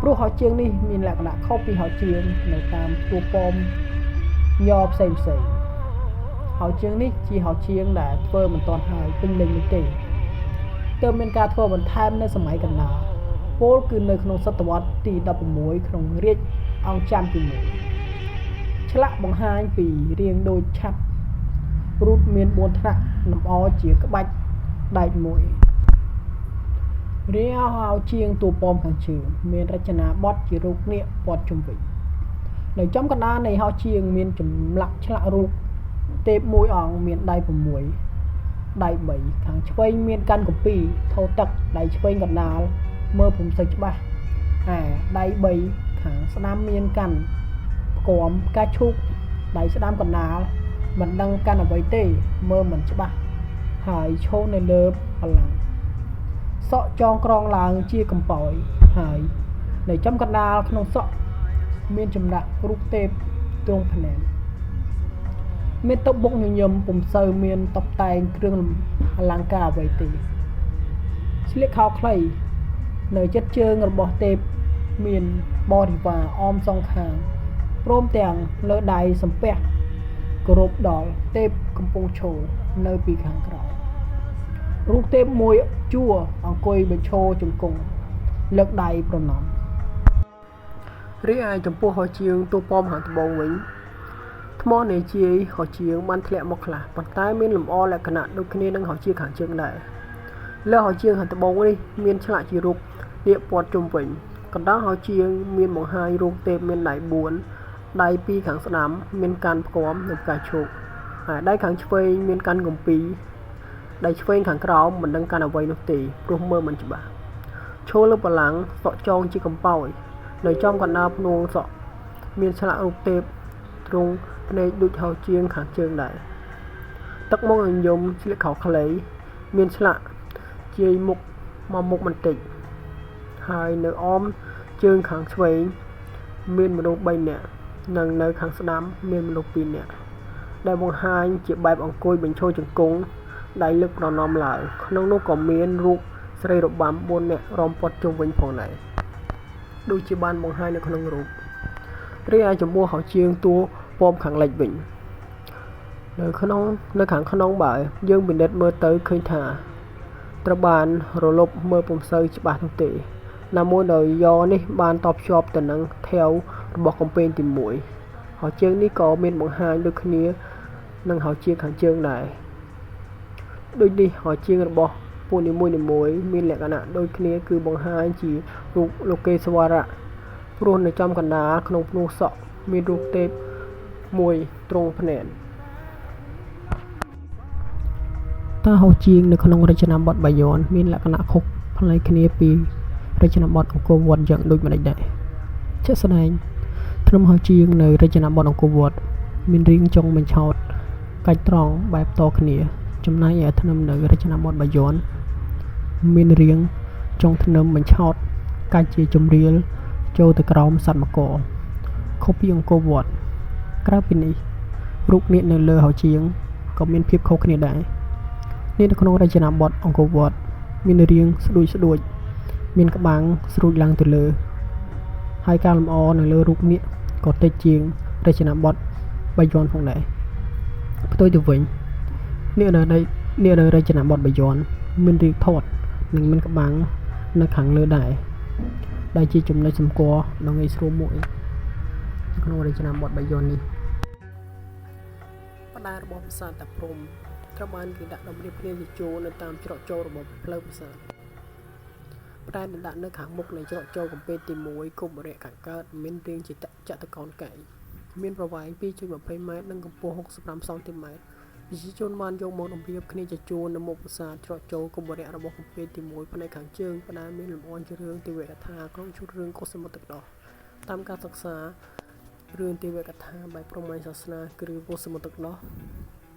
ព្រោះហោជាងនេះមានលក្ខណៈខុសពីហោជាងនៅតាមទូប៉មញ័រផ្សេងហោជាងនេះជាហោជាងដែលធ្វើមិនទាន់ហើយពេញលេញនោះទេទើបមានការធ្វើបន្ថែមនៅសម័យកណ្ដាលពោលគឺនៅក្នុងសតវត្សទី16ក្នុងរាជអង្គច័ន្ទទី1ឆ្លាក់បង្ហាញពីរាងដូចឆ័ត្ររូបមាន4ថ្នាក់លម្អជាក្បាច់ដែកមួយរាងហោជាងទូប៉មខាងជើងមានរចនាបថជារូបនាគព័ទ្ធជុំវិញនៅចំកណ្ដាលនៃហោជាងមានចម្លាក់ឆ្លាក់រូបទេពមួយអង្គមានដៃ6ដៃ3ខាងឆ្វេងមានកាន់កំពីថោទឹកដៃឆ្វេងកណ្ដាលមើលពុំសូវច្បាស់ឯដៃ3ខាងស្ដាំមានកាន់ផ្គាំផ្កាឈូកដៃស្ដាំកណ្ដាលមិនដឹងកាន់អ្វីទេមើលមិនច្បាស់ហើយឈរនៅលើបល្ល័ង្កសក់ចងក្រងឡើងជាកំពយហើយនៅចំកណ្ដាលក្នុងសក់មានចម្លាក់រូបទេពទ្រង់ភ្នែនមានតុបុកញញឹមពុំសូវមានតុបតែងគ្រឿងអលង្ការអ្វីទេស្លៀកខោខ្លីនៅជិតជើងរបស់ទេពមានបរិវារអមសងខាងព្រមទាំងលើដៃសំពះគោរពដល់ទេពកំពុងឈរនៅពីខាងក្រោយរូបទេពមួយជួរអង្គុយបញ្ឈរជង្គង់លើកដៃប្រណម្យរីឯចំពោះហោជាងទូប៉មខាងត្បូងវិញថ្មនេជាយហោជាងបានធ្លាក់មកខ្លះប៉ុន្តែមានលម្អលក្ខណៈដូចគ្នានឹងហោជាងខាងជើងដែរលើហោជាងខាងត្បូងនេះមានឆ្លាក់ជារូបនាគព័ទ្ធជុំវិញកណ្ដាលហោជាងមានបង្ហាញរូបទេពមានដៃ4ដៃ2ខាងស្ដាំមានកាន់ផ្គាំនិងផ្កាឈូកហើយដៃខាងឆ្វេងមានកាន់កំពីដៃឆ្វេងខាងក្រោមមិនដឹងកាន់អ្វីនោះទេព្រោះមើលមិនច្បាស់ឈរលើបល្ល័ង្កសក់ចងជាកំពយនៅចំកណ្ដាលភ្នួងសក់មានឆ្លាក់រូបទេពទ្រង់ភ្នែកដូចហោជាងខាងជើងដែរទឹកមុខញញឹមស្លៀកខោខ្លីមានឆ្លាក់ជាយមុខមកមុខបន្តិចហើយនៅអមជើងខាងឆ្វេងមានមនុស្ស3នាក់និងនៅខាងស្ដាំមានមនុស្ស2នាក់ដែលបង្ហាញជាបែបអង្គុយបញ្ឈរជង្គង់ដៃលើកប្រណម្យឡើងក្នុងនោះក៏មានរូបស្រីរបាំ4នាក់រំពាត់ជុំវិញផងដែរដូចជាបានបង្ហាញនៅក្នុងរូបរីឯចំពោះហោជាងតួប៉មខាងលិចវិញនៅខាងក្នុងបើយើងពិនិត្យមើលទៅឃើញថាត្រូវបានរលប់មើលពុំសូវច្បាស់នោះទេណាមួយដោយយ៉នេះបានតបភ្ជាប់ទៅនឹងថែវរបស់កំពែងទី1ហោជាងនេះក៏មានបង្ហាញដូចគ្នានឹងហោជាងខាងជើងដែរដូចនេះហោជាងរបស់ ពួកនីមួយៗមានលក្ខណៈដូចគ្នាគឺបង្ហាញជារូបលោកេស្វរៈព្រោះនៅចំកណ្ដាលក្នុងភ្នោះសក់មានរូបទេពមួយទ្រង់ភ្នែនតាហោជាងនៅក្នុងរចនាបថបាយ័នមានលក្ខណៈខុសប្លែកគ្នាពីរចនាបថអង្គរវត្តយ៉ាងដូចម្តេចដែរជាក់ស្ដែងធ្នឹមហោជាងនៅរចនាបថអង្គរវត្តមានរាងចុងបញ្ឆោតកាច់ត្រង់បែបតគ្នាចំណែកឯធ្នឹមនៅរចនាបថបាយ័នមានរាងចុងធ្នឹមបញ្ឆោតកាច់ជាជំរាលចូលទៅក្រោមសត្វមកខុសពីអង្គរវត្តក្រៅពីនេះរូបនាគនៅលើហោជាងក៏មានភាពខុសគ្នាដែរនាគនៅក្នុងរចនាបថអង្គរវត្តមានរាងស្ដួចមានក្បាំងស្រួចឡើងទៅលើហើយការលម្អនៅលើរូបនាគក៏តិចជាងរចនាបថបាយ័នផងដែរផ្ទុយទៅវិញនាគនៅរចនាបថបាយ័នមានរាងធាត់និងមានក្បាំងនៅខាងលើដែរដែលជាចំណុចសម្គាល់ដ៏ងាយស្រួលមួយក្នុងរចនាបថបាយ័ននេះផ្ដាល់របស់ប្រាសាទតាព្រហ្មត្រូវបានគេដាក់តម្រៀបគ្នាជាជួរនៅតាមច្រកចូលរបស់ផ្លូវប្រាសាទផ្ដាល់ដែលដាក់នៅខាងមុខនៃច្រកចូលកំពែងទី1គុំរៈខាងកើតមានរាងជាចតុកោណកែងមានប្រវែង 2.20 ម៉ែត្រនិងកម្ពស់65សង់ទីម៉ែត្រប្រជាជនបានយកមកតម្រៀបគ្នាជាជួរនៅមុខប្រាសាទច្រកចូលគុំរៈរបស់កំពែងទី1ផ្នែកខាងជើងផ្ដាល់មានលម្អជារឿងទេវកថាក្នុងឈុតរឿងកុសមុទ្រទឹកដោះតាមការសិក្សារឿងទេវកថាបែបព្រហ្មញ្ញសាសនាគឺរឿងកុសមុទ្រទឹកដោះ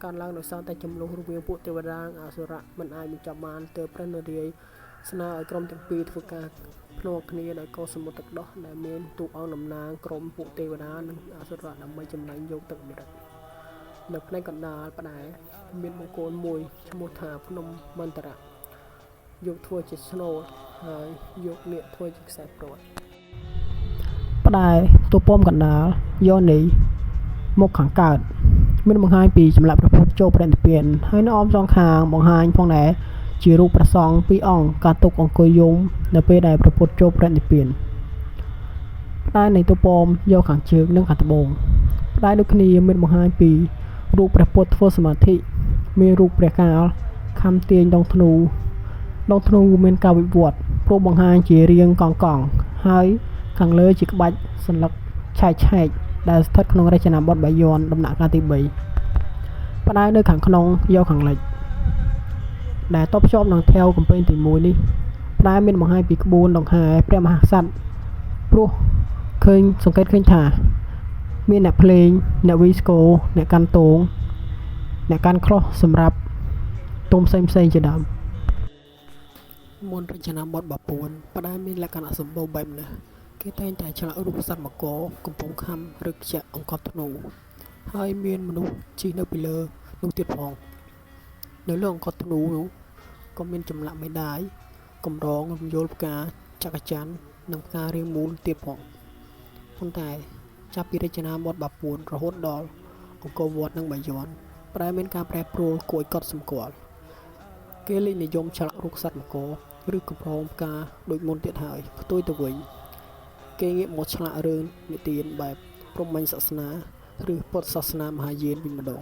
កើតឡើងដោយសារតែចំនួនរវាងពួកទេវតានិងអសុរៈមិនអាចបញ្ចប់បានទើបព្រះនរាយណ៍ស្នើឲ្យក្រុមទាំងពីរធ្វើការភ្នាល់គ្នាដោយកុសមុទ្រទឹកដោះដែលមានតួអង្គតំណាងក្រុមពួកទេវតានិងអសុរៈដើម្បីចម្រាញ់យកទឹកអមฤតនៅផ្នែកកណ្ដាលផ្តែរមានបង្គោលមួយឈ្មោះថាភ្នំមន្តរៈយកធ្វើជាស្នូលហើយយកនាគធ្វើជាខ្សែព្រាត់ផ្តែរតួប៉មកណ្ដាលយោនីមុខខាងកើតមានបង្ហាញពីចម្លាក់ព្រះពុទ្ធចូលព្រះនិព្វានហើយនៅអមសងខាងបង្ហាញផងដែរជារូបព្រះសង្ឃពីរអង្គការទុកអង្គុយយំនៅពេលដែលព្រះពុទ្ធចូលព្រះនិព្វានផ្តែរនៃតួប៉មយកខាងជើងនិងខាងត្បូងផ្តែរដូចគ្នាមានបង្ហាញពីរូបព្រះពុទ្ធធ្វើសមាធិមានរូបព្រះកាលខំទាញដងធ្នូមានការវិវត្តព្រោះបង្ហាញជារាងកង់ហើយខាងលើជាក្បាច់សន្លឹកឆែកដែលស្ថិតក្នុងរចនាបថបាយ័នដំណាក់កាលទី3ផ្តែរនៅខាងក្នុងយកខាងលិចដែលតបភ្ជាប់នឹងថែវកំពែងទី1នេះផ្តែរមានបង្ហាញពីក្បួនដង្ហែព្រះមហាក្សត្រព្រោះសង្កេតឃើញថាមានអ្នកភ្លេងអ្នកវីស្គរអ្នកកាន់តងអ្នកកាន់ខ្លោះសម្រាប់ទុំផ្សេងជាដើមមុនរចនាបថបាពួនផ្តែរមានលក្ខណៈសម្បូរបែបណាស់គេតែងតែឆ្លាក់រូបសត្វមកកំពុងខំឬខ្ជាក់អង្កត់ធ្នូហើយមានមនុស្សជិះនៅពីលើនោះទៀតផងនៅលើអង្កត់ធ្នូនោះក៏មានចម្លាក់មេដាយកម្រងរំយោលផ្កាចក្រច័ន្ទនិងផ្ការាងមូលទៀតផងប៉ុន្តែចាប់ពីរចនាបថបាពួនរហូតដល់អង្គរវត្តនិងបាយ័នប្រែមានការប្រែប្រួលគួរឲ្យកត់សម្គាល់គេលេងនិយមឆ្លាក់រូបសត្វមកឬកម្រងផ្កាដូចមុនទៀតហើយផ្ទុយទៅវិញគេងាកមកឆ្លាក់រឿងនិទានបែបព្រហ្មញ្ញសាសនាឬពុទ្ធសាសនាមហាយានវិញម្ដង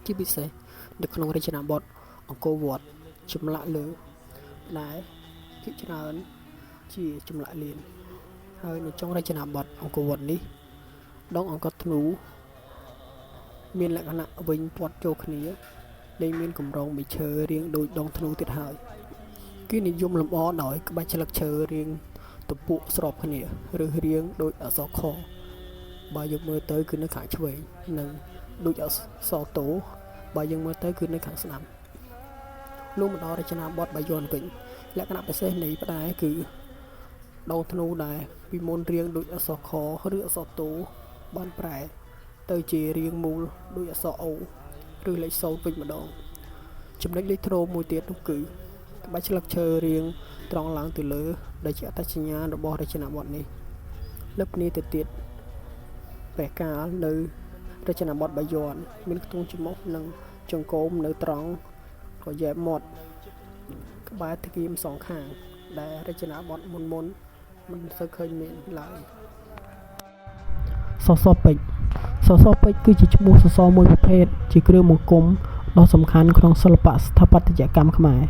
ជាពិសេសនៅក្នុងរចនាបថអង្គរវត្តចម្លាក់លើដែលភាគច្រើនជាចម្លាក់លៀនហើយនៅចុងរចនាបថអង្គរវត្តនេះដងអង្កត់ធ្នូមានលក្ខណៈវិញព័ទ្ធចូលគ្នាដែលមានកម្រងមេឈើរាងដូចដងធ្នូទៀតហើយគេនិយមលម្អដោយក្បាច់ស្លឹកឈើរាងទំពក់ស្របគ្នាឬរាងដូចអក្សរខបើយកមើលទៅគឺនៅខាងឆ្វេងនិងដូចអក្សរតូបើយើងមើលទៅគឺនៅខាងស្ដាំលុះមកដល់រចនាបថបាយ័នវិញលក្ខណៈពិសេសនៃផ្តែរគឺដងធ្នូដែលពីមុនរាងដូចអក្សរខឬអក្សរតូបានប្រែទៅជារាងមូលដូចអក្សរអូឬលេខ0វិញម្ដងចំណុចលេខត្រូមួយទៀតនោះគឺក្បាច់ស្លឹកឈើរាងត្រង់ឡើងទៅលើដែលជាអត្តសញ្ញាណរបស់រចនាបថនេះលើគ្នាទៅទៀតព្រះកាលនៅរចនាបថបាយ័នមានខ្ទង់ច្រមុះនិងចង្កូមនៅត្រង់ក៏យ៉ែបមាត់ក្បែរទ្វារសងខាងដែលរចនាបថមុនមិនសូវឃើញមានឡើយសសរពេជ្រគឺជាឈ្មោះសសរមួយប្រភេទជាគ្រឿងបង្គុំដ៏សំខាន់ក្នុងសិល្បៈស្ថាបត្យកម្មខ្មែរ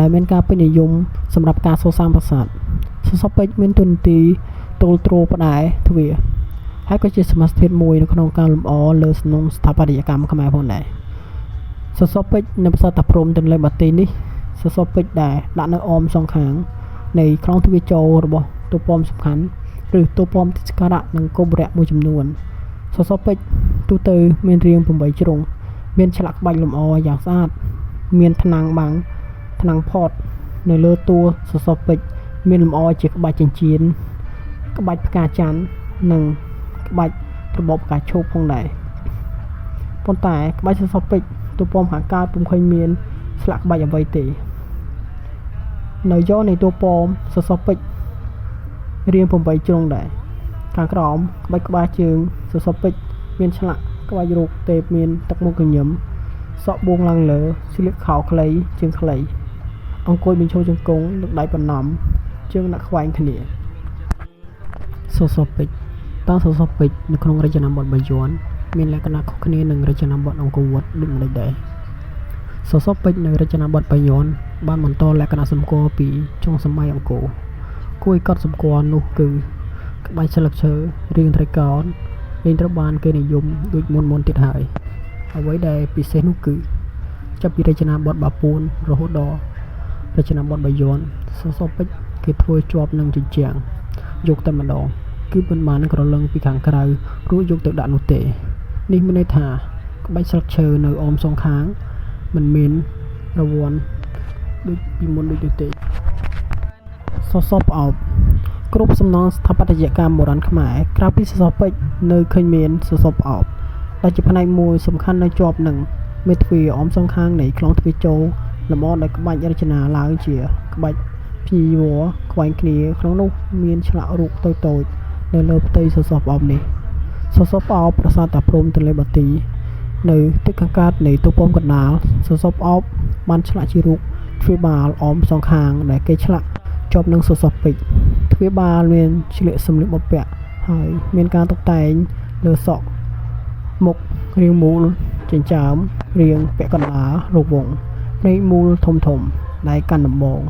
ដែលមានការពេញនិយមសម្រាប់ការកសាងប្រាសាទសសរពេជ្រមានតួនាទីទល់ទ្រផ្តែរទ្វារហើយក៏ជាសមាសធាតុមួយនៅក្នុងការលម្អលើសំណង់ស្ថាបត្យកម្មខ្មែរផងដែរសសរពេជ្រនៅប្រាសាទតាព្រហ្មទន្លេបាទីនេះសសរពេជ្រដែលដាក់នៅអមសងខាងនៃខ្លោងទ្វារចូលរបស់តួប៉មសំខាន់ឬតួប៉មទីសក្ការៈនិងគោបុរៈមួយចំនួនសសរពេជ្រទូទៅមានរាង8ជ្រុងមានឆ្លាក់ក្បាច់លម្អយ៉ាងស្អាតមានថ្នាំងបាំងថ្នាំងផតនៅលើតួសសរពេជ្រមានលម្អជាក្បាច់ចិញ្ចៀនក្បាច់ផ្កាច័ន្ទនិងក្បាច់របបផ្កាឈូកផងដែរប៉ុន្តែក្បាច់សសរពេជ្រតួប៉មខាងកើតពុំឃើញមានស្លាកក្បាច់អ្វីទេនៅយកនៃតួប៉មសសរពេជ្ររាង8ជ្រុងដែរខាងក្រោមក្បាច់ក្បាលជើងសសរពេជ្រមានឆ្លាក់ក្បាច់រូបទេពមានទឹកមុខកញឹមសក់បួងឡើងលើស្លៀកខោខ្លីជើងខ្លីអង្គុយបញ្ឈរជង្គង់លើកដៃបណ្ណំជើងដាក់ខ្វែងគ្នាសសរពេជ្រតើសសរពេជ្រនៅក្នុងរចនាបថបាយ័នមានលក្ខណៈខុសគ្នានឹងរចនាបថអង្គរវត្តដូចម្តេចដែរសសរពេជ្រនៅរចនាបថបាយ័នបានបន្តលក្ខណៈសម្គាល់ពីចុងសម័យអង្គរគួរឲ្យកត់សម្គាល់នោះគឺក្បាច់ស្លឹកឈើរាងត្រីកោណលែងត្រូវបានគេនិយមដូចមុនទៀតហើយអ្វីដែលពិសេសនោះគឺចាប់ពីរចនាបថបាពួនរហូតដល់រចនាបថបាយ័នសសរពេជ្រគេធ្វើជាប់នឹងជញ្ជាំងយកតែម្ដងគឺមិនបានក្រឡឹងពីខាងក្រៅរួចយកទៅដាក់នោះទេនេះមានន័យថាក្បាច់ស្លឹកឈើនៅអមសងខាងមិនមានរវ័នដូចពីមុនដូចនោះទេសសរផ្អោបគ្រប់សំណង់ស្ថាបត្យកម្មបុរាណខ្មែរក្រៅពីសសរពេជ្រនៅឃើញមានសសរផ្អោបដែលជាផ្នែកមួយសំខាន់នៅជាប់នឹងមេទ្វារអមសងខាងនៃខ្លោងទ្វារចូលលម្អដោយក្បាច់រចនាឡើងជាក្បាច់ភ្ញីវល្លិខ្វែងគ្នាក្នុងនោះមានឆ្លាក់រូបតូចៗនៅលើផ្ទៃសសរផ្អោបនេះសសរផ្អោបប្រាសាទតាព្រហ្មទន្លេបាទីនៅទឹកខាងកើតនៃតួប៉មកណ្ដាលសសរផ្អោបបានឆ្លាក់ជារូបទ្វារបាលអមសងខាងដែលគេឆ្លាក់ជាប់នឹងសសរពេជ្រទ្វារបាលមានឆ្លៀកសម្លៀកបំពាក់ហើយមានការតុបតែងលើសក់មុខរាងមូលចិញ្ចើមរាងពាក់កណ្ដាលរង្វង់ភ្នែកមូលធំដែលកាន់ដំបង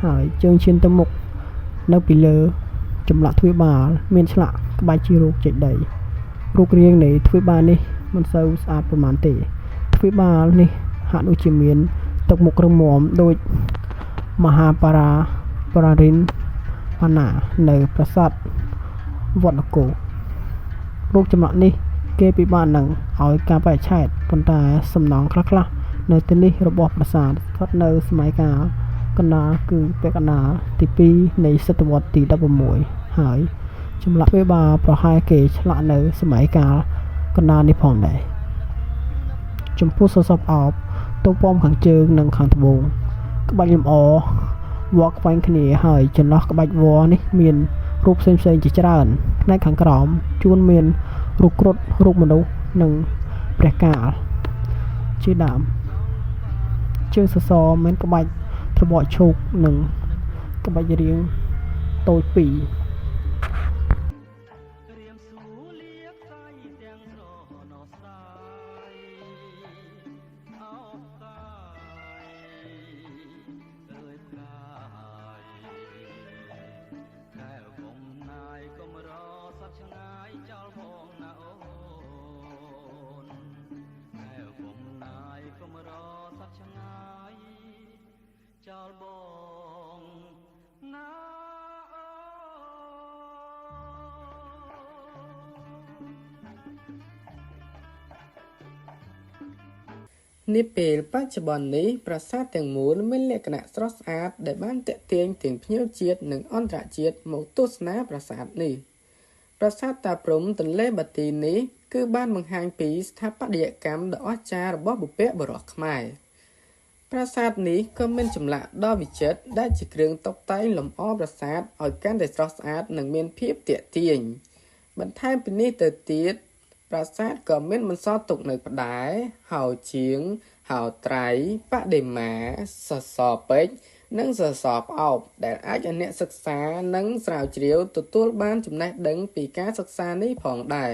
ហើយជើងឈានទៅមុខនៅពីលើចម្លាក់ទ្វារបាលមានឆ្លាក់ក្បាច់ជារូបចេតិយរូបរាងនៃទ្វារបាលនេះមិនសូវស្អាតប៉ុន្មានទេទ្វារបាលនេះហាក់ដូចជាមានទឹកមុខរឹងមាំដូចមហាបារារិនបាណានៅប្រាសាទវត្តនគររូបចម្លាក់នេះគេពិបាកនឹងឲ្យការបរិច្ឆេទប៉ុន្តែសំណង់ខ្លះនៅទីនេះរបស់ប្រាសាទស្ថិតនៅសម័យកាលកណ្ដាលគឺពាក់កណ្ដាលទី2នៃសតវត្សទី16ហើយចម្លាក់ទ្វារបាលប្រហែលគេឆ្លាក់នៅសម័យកាលកណ្ដាលនេះផងដែរចំពោះសសរផ្អោបតួប៉មខាងជើងនិងខាងត្បូងក្បាច់លម្អវល្លិខ្វែងគ្នាហើយចន្លោះក្បាច់វល្លិនេះមានរូបផ្សេងៗជាច្រើនផ្នែកខាងក្រោមជួនមានរូបគ្រុឌរូបមនុស្សនិងព្រះកាលជាដើមជើងសសរមានក្បាច់ត្របកឈូកនិងក្បាច់រាងតូចពីរចោលបងណានាពេលបច្ចុប្បន្ននេះប្រាសាទទាំងមូលមានលក្ខណៈស្រស់ស្អាតដែលបានទាក់ទាញទាំងភ្ញៀវជាតិនិងអន្តរជាតិមកទស្សនាប្រាសាទនេះប្រាសាទតាព្រហ្មទន្លេបាទីនេះគឺបានបង្ហាញពីស្ថាបត្យកម្មដ៏អស្ចារ្យរបស់បុព្វបុរសខ្មែរប្រាសាទនេះក៏មានចម្លាក់ដ៏វិចិត្រដែលជាគ្រឿងតុបតែងលម្អប្រាសាទឲ្យកាន់តែស្រស់ស្អាតនិងមានភាពទាក់ទាញបន្ថែមពីនេះទៅទៀតប្រាសាទក៏មានបន្សល់ទុកនៅផ្តែរហោជាងហោត្រៃបដិមាសសរពេជ្រនិងសសរផ្អោបដែលអាចឲ្យអ្នកសិក្សានិងស្រាវជ្រាវទទួលបានចំណេះដឹងពីការសិក្សានេះផងដែរ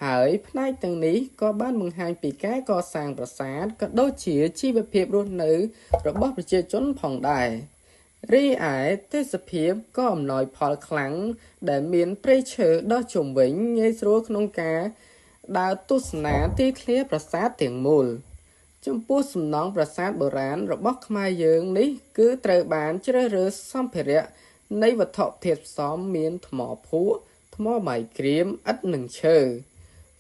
ហើយផ្នែកទាំងនេះក៏បានបង្ហាញពីការកសាងប្រាសាទក៏ដូចជាជីវភាពរស់នៅរបស់ប្រជាជនផងដែររីឯទេសភាពក៏អំណោយផលខ្លាំងដែលមានព្រៃឈើដ៏ជុំវិញងាយស្រួលក្នុងការដើរទស្សនាទីធ្លាប្រាសាទទាំងមូលចំពោះសំណង់ប្រាសាទបុរាណរបស់ខ្មែរយើងនេះគឺត្រូវបានជ្រើសរើសសម្ភារៈនៃវត្ថុធាតុផ្សំមានថ្មភក់ថ្មបាយក្រៀមឥដ្ឋនិងឈើ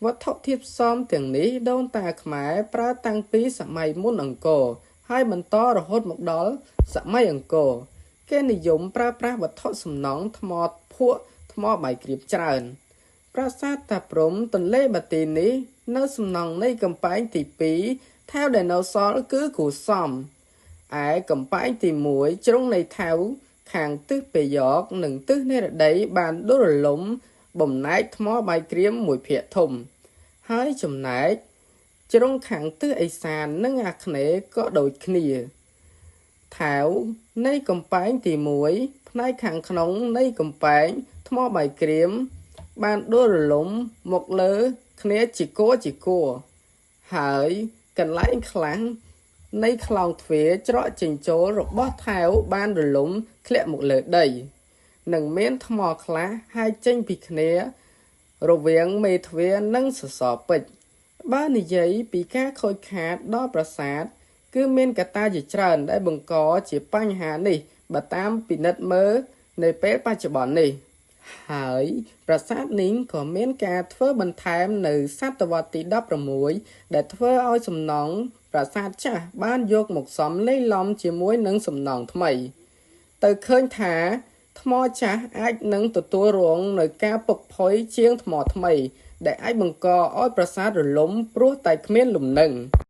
វត្ថុធាតុផ្សំទាំងនេះដូនតាខ្មែរប្រើតាំងពីសម័យមុនអង្គរហើយបន្តរហូតមកដល់សម័យអង្គរគេនិយមប្រើប្រាស់វត្ថុសំណង់ថ្មភក់ថ្មបាយក្រៀមច្រើនប្រាសាទតាព្រំទន្លេបាទីនេះនៅសំណង់នៃកំពែងទី2ថែវដែលនៅសល់គឺគូសំឯកំពែងទី1ជ្រុងនៃថែវខាងទិសពាយកនិងទិសនិរតីបានដួលរលំបំណែកថ្មបាយក្រៀមមួយភាគធំហើយចំណែកជ្រុងខាងទិសឦសាននិងអាគ្នេយ៍ក៏ដូចគ្នាថែវនៃកំពែងទី1ផ្នែកខាងក្នុងនៃកំពែងថ្មបាយក្រៀមបានដួលរលំមកលើគ្នាជាគួរហើយកន្លែងខ្លាំងនៃខ្លោងទ្វារច្រកចេញចូលរបស់ថែវបានរលំធ្លាក់មកលើដីនិងមានថ្មខ្លះហាយចេញពីគ្នារវាងមេទ្វារនិងសសរពេជ្របើនិយាយពីការខូចខាតដល់ប្រាសាទគឺមានកត្តាជាច្រើនដែលបង្កជាបញ្ហានេះបើតាមពិនិត្យមើលនៅពេលបច្ចុប្បន្ននេះហើយប្រាសាទនេះក៏មានការធ្វើបន្ថែមនៅសតវត្សទី16ដែលធ្វើឲ្យសំណង់ប្រាសាទចាស់បានយកមកសំលេីឡំជាមួយនឹងសំណង់ថ្មីទៅឃើញថាថ្មចាស់អាចនឹងទទួលរងនៅការពុកផុយជាងថ្មថ្មីដែលអាចបង្កឲ្យប្រាសាទរលំព្រោះតែគ្មានលំនឹង